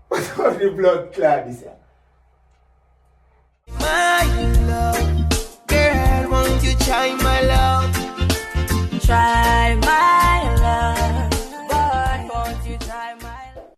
What's all the blood clot this year? My love, girl, won't you try my love? Try my love, boy, won't you try my love?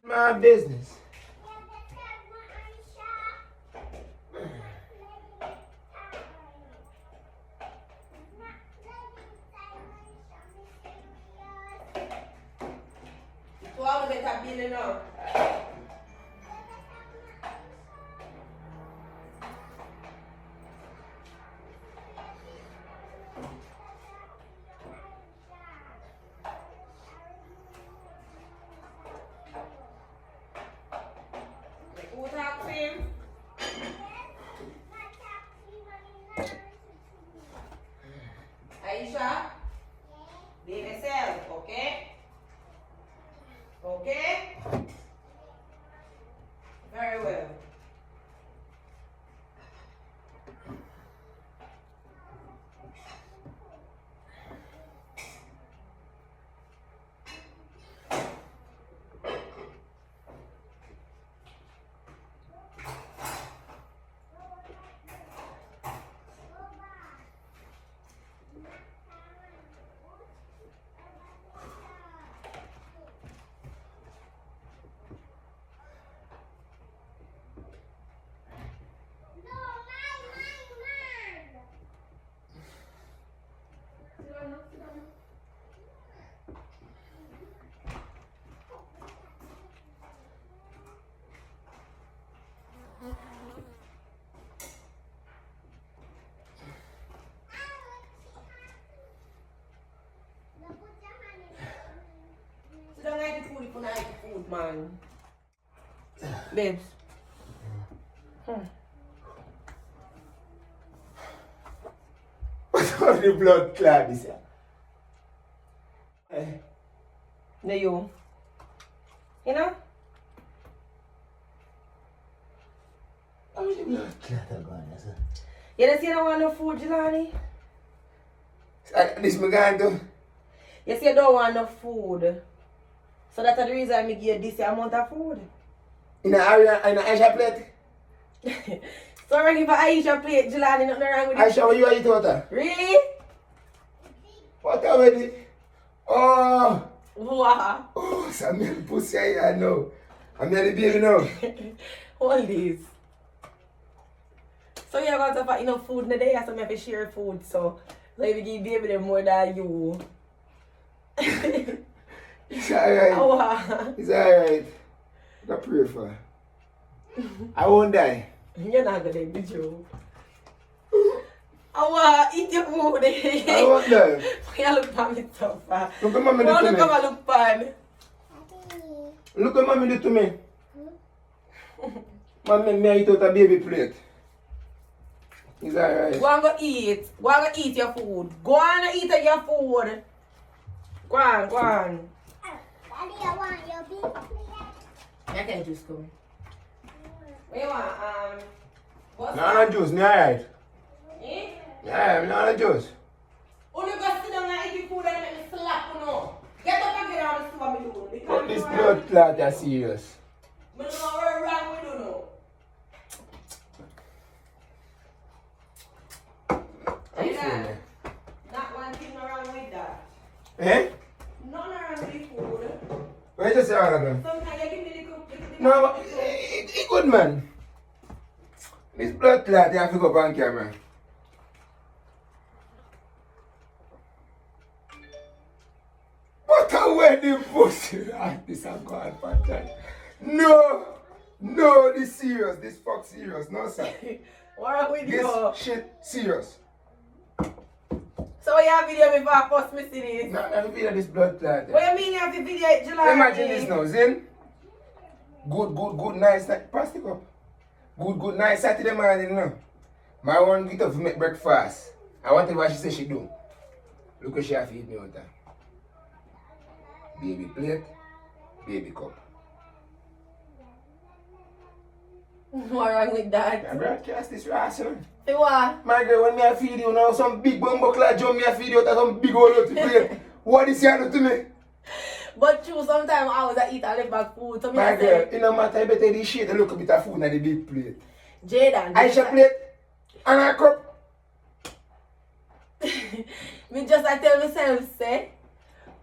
My business. Wow, they have been enough. Who talk to him? Aisha? Be yourself, okay? Okay? Very well. So don't like the food, you can't eat the food, man. Babes. What's all the blood clot this year? No, you. You know? How much blood clot are going there, sir? You don't see you don't want no food, Gillany? This me going to? You say you don't want no food. So that's the reason I give you this amount of food. In a area, in a Aisha plate? So wrong if I Aisha plate, Gillany, nothing wrong with it. Aisha, what you eat water? Really? What already? Oh! Wow. Oh, some little pussy I know. I'm the baby now. All this. So you're going to have enough food in the day, so I have to share food. So if you give baby them more than you. It's alright. Oh, wow. It's alright. I pray for her. I won't die. You're not going to be true. Oh, wow. Eat your food. I won't die. You look for me so far. Look at mommy do to me. Look at look pan. Look at mommy do to me. Mommy, me eat out a baby plate. It's alright. Go and go eat. Go and go eat your food. Go and eat your food. Go on, go on. Daddy, I want your big plate. I can just go. What you want? What's No juice, me alright. Eh? Yeah, I'm not a juice. Only go sit down and eat your food and make me slap you know. Get up and get out of the store, me do. But this blood clot is serious. I don't know what wrong with you now. I'm full. Not one thing wrong with that. Eh? Nothing wrong with the food. Where you just say all of them? Sometimes you give me the No, but it's good, man. This blood clot, you have to go on camera. What a wedding pussy! This is God, Patan. No, this serious. This fuck serious. No, sir. What wrong with you? This shit serious. So you have video before I post me see this? No, I video this blood clot. What you mean you have to video it July? Imagine this now, Zin. Good, nice, pass the cup. Good, nice Saturday morning now. My one get up to make breakfast. I want to what she say she do. Look what she have feed me out there. Baby plate, baby cup. What's wrong with that? I broadcast this ass, you know. Say what? My girl, when me a feed you now, some big bumbo clad jump me a feed you out of some big old lot of plate. What is you do to me? But true, sometimes I was eat and left back food. So My girl, it no matter, I better this shit, a little bit of food in the big plate. Jaden. Aisha plate and a cup. Me just I tell myself, say,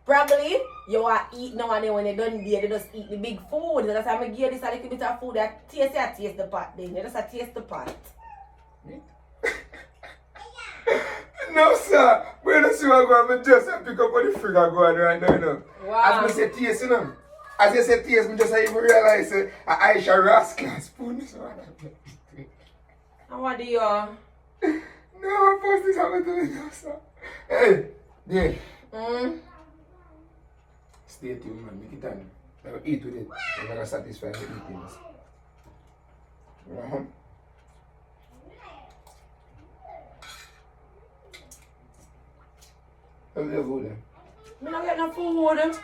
probably you want to eat now and then when you done there, you just eat the big food. That's why I give this a little bit of food. I taste the pot then. You just taste the pot. No, sir. We don't see what I'm going to just pick up on the figure going right now, you know. Wow. As I say taste, you know. As I say taste, I just even realize Aisha rascal spoon. So And what do you? no, I post this happened to me now, sir. Hey, yeah. Stay tuned, man. Make it time. I will eat with it. I'm going to satisfy the eating. How's your food then? I'm not getting no food.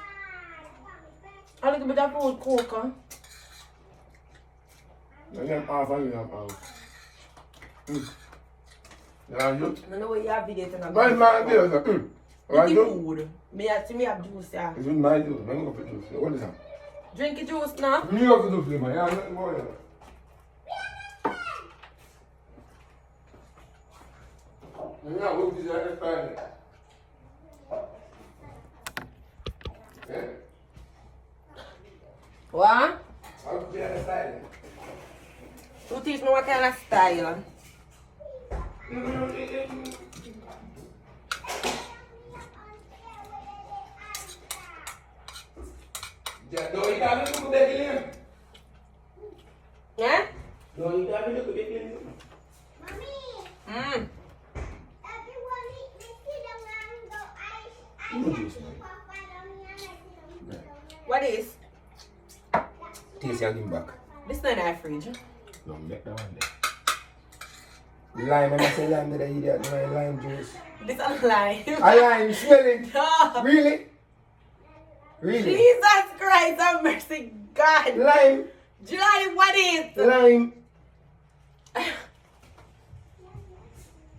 A little bit of food cook. I'm half and you have half. Yeah, you? I know what you have video tonight. Why is my idea, sir? What Eat you? food. Me have juice, yeah. It's with my juice. I'm going to put juice. What is that? Drink your juice now. Me have to do for man. Yeah, nothing more than that. I'm not going to do that. Yeah. What? I'll be at the side. You teach me what kind of style. Yeah, don't eat that little bit, Lynn. Yeah? Don't eat that little bit, Lynn. Mommy, everyone eat the kid and go ice. You juice, man. What is? Taste your back. This not in our fridge. No, make that one there. Lime, I say lime that I eat that, my lime juice. This is lime. I lime, smelling. No. Really? Really? Jesus Christ, have mercy, God. Lime, July, what is? lime.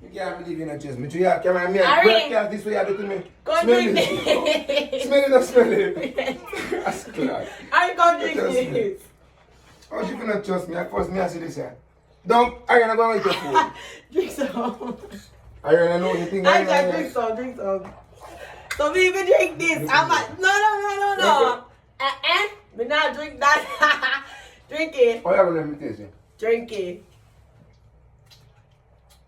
You can't believe in a juice. Me too, yeah, come on, me Ari. broadcast this way you do to me. Go Smell drink it. this. Smell it or smell it? That's class. I go drink Trust me. this. How you not trust me? Of course, me I see this here. Don't, are you not going to eat your food? Drink some. Are you not know anything? I just drink some. So we even drink this. I'm like, no. Me not drink that. Drink it. Oh, you have let me taste it. Drink it.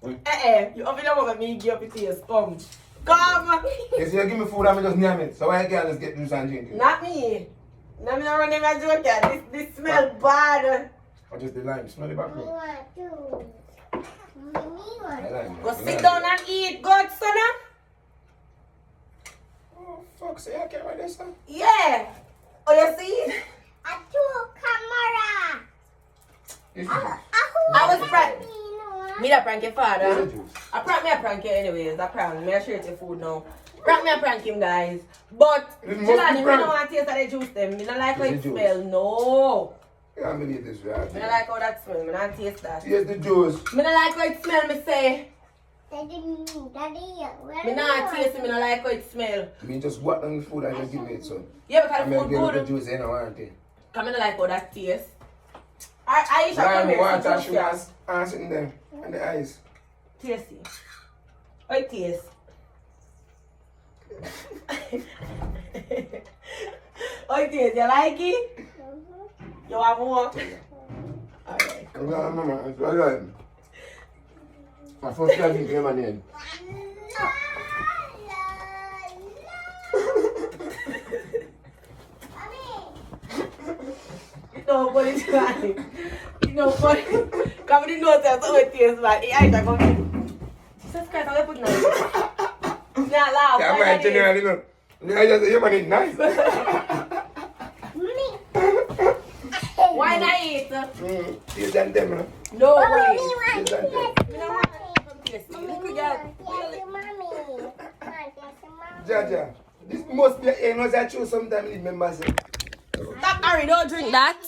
You open up with me, give it to your sponge. Come. Yes, you give me food, I'm just name it. So why can't just get juice and drink it? Not me. Not me not running my joke here. This smell bad. Or just the lime. Smell it back Me now. want to. Me want. The lime. Go sit down and eat, good son. Oh, fuck, say I can't write this song. Yeah. Oh, you see? A two camera. This is I was prank. Me that prank your This father. is juice. I prank me a prank you anyways. I prank. Me I share your food now. Prank me a prank him, guys. But It must be Jelani, me prank. don't want to taste how they juice them. Me don't like how This it is juice. smell. No. I can't believe this, right? Me don't like how that smell. Me don't taste that. Here's the juice. Me don't like how it smell. Me say. Daddy, where Me not taste it. Me don't like how it smell. Me just walk down the food and just give me it, son. Yeah, because I'm the going food to get the good. juice in and want it. Cause me don't like how that taste. Aisha, come Lime, here. water, Sit sugar, down. and sitting there. And the ice. Tasty. How it taste? How it taste? You like it? You want more? Alright. I'm going, mama, it's all right. My first time in my name. You know what it's like. You know what? Come in the notes, that's how it tastes like. Hey, Aisha, come here. Jesus Christ, how you put that? Not laugh. Yeah, Why man, not eat? generally, no. I just say, your man is nice. Why not eat? Taste and them, no. No way. Mommy, Taste and them. Me don't want to come taste it. Little girl. Mommy. Jaja, this must be a nose I choose sometimes in members. Stop, Harry, don't drink that.